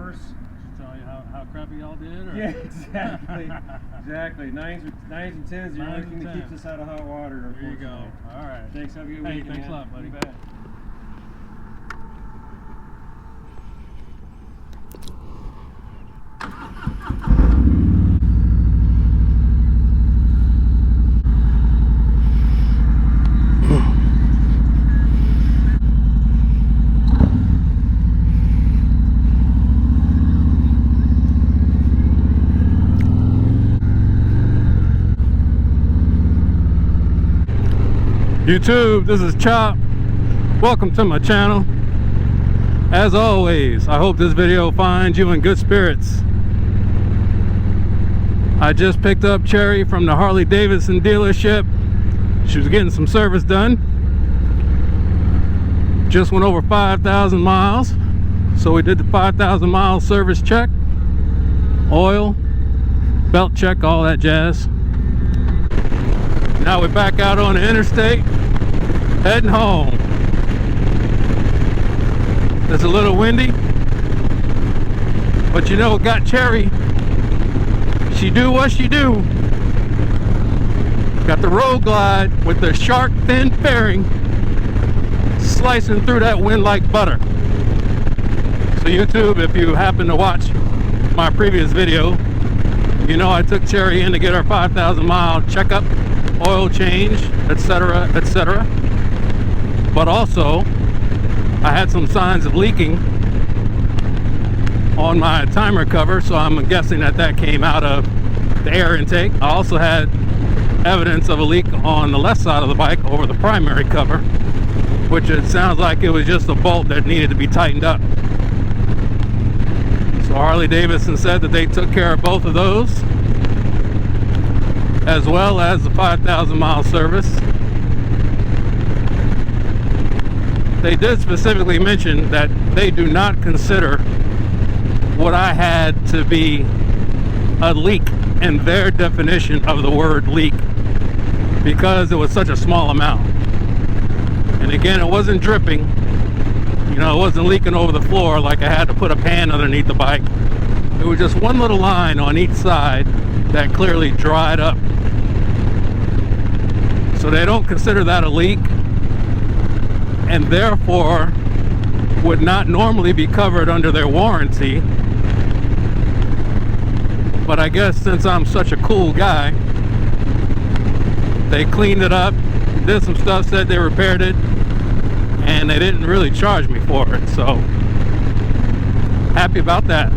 horse. Tell you how crappy y'all did? Or? Yeah, exactly. Exactly. Nines and tens are the only thing that keeps us out of hot water. There you go. All right. Thanks. Have a good weekend. Thanks a lot, buddy. You bet. YouTube, this is Chop. Welcome to my channel. As always, I hope this video finds you in good spirits. I just picked up Cherry from the Harley Davidson dealership. She was getting some service done. Just went over 5,000 miles. So we did the 5,000 mile service check. Oil, belt check, all that jazz. Now we're back out on the interstate, heading home. It's a little windy, but you know what got Cherry? She do what she do. Got the Road Glide with the shark fin fairing slicing through that wind like butter. So YouTube, if you happen to watch my previous video, you know I took Cherry in to get her 5,000 mile checkup, oil change, etc., etc. But also I had some signs of leaking on my timer cover, so I'm guessing that came out of the air intake. I also had evidence of a leak on the left side of the bike over the primary cover, which it sounds like it was just a bolt that needed to be tightened up. So Harley Davidson said that they took care of both of those, as well as the 5,000 mile service. They did specifically mention that they do not consider what I had to be a leak in their definition of the word leak, because it was such a small amount. And again, it wasn't dripping. You know, it wasn't leaking over the floor like I had to put a pan underneath the bike. It was just one little line on each side that clearly dried up. So they don't consider that a leak, and therefore would not normally be covered under their warranty. But I guess since I'm such a cool guy, they cleaned it up, did some stuff, said they repaired it, and they didn't really charge me for it. So happy about that.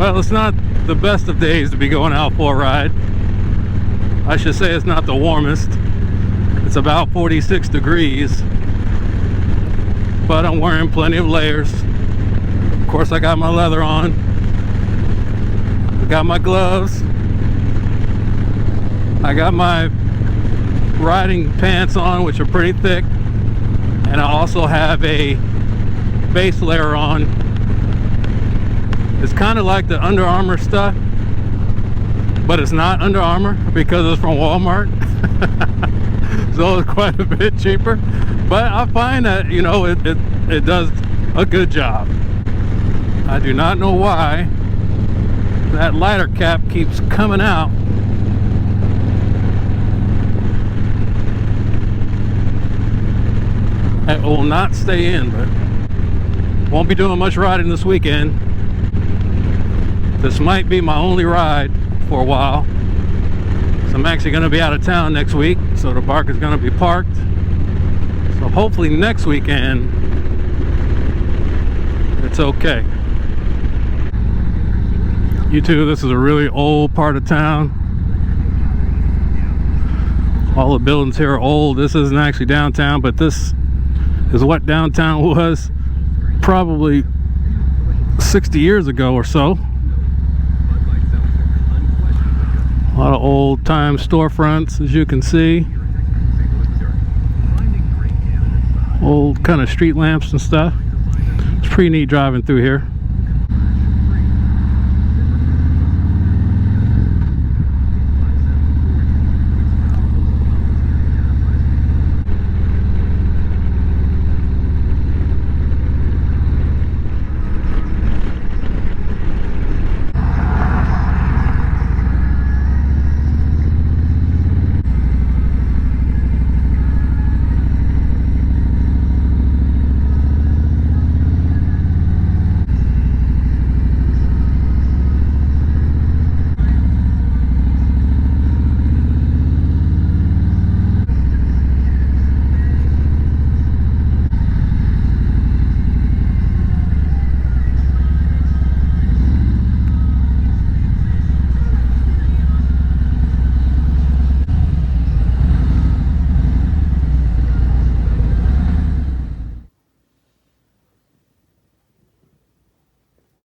Well, it's not the best of days to be going out for a ride. I should say it's not the warmest. It's about 46 degrees. But I'm wearing plenty of layers. Of course, I got my leather on. I got my gloves. I got my riding pants on, which are pretty thick. And I also have a base layer on. It's kind of like the Under Armour stuff, but it's not Under Armour because it's from Walmart. So it's quite a bit cheaper. But I find that, you know, it does a good job. I do not know why that lighter cap keeps coming out. It will not stay in, but won't be doing much riding this weekend. This might be my only ride for a while. So I'm actually going to be out of town next week, so the bark is going to be parked. So hopefully next weekend it's okay. You2, this is a really old part of town. All the buildings here are old. This isn't actually downtown, but this is what downtown was probably 60 years ago or so. A lot of old time storefronts, as you can see. Old kind of street lamps and stuff. It's pretty neat driving through here.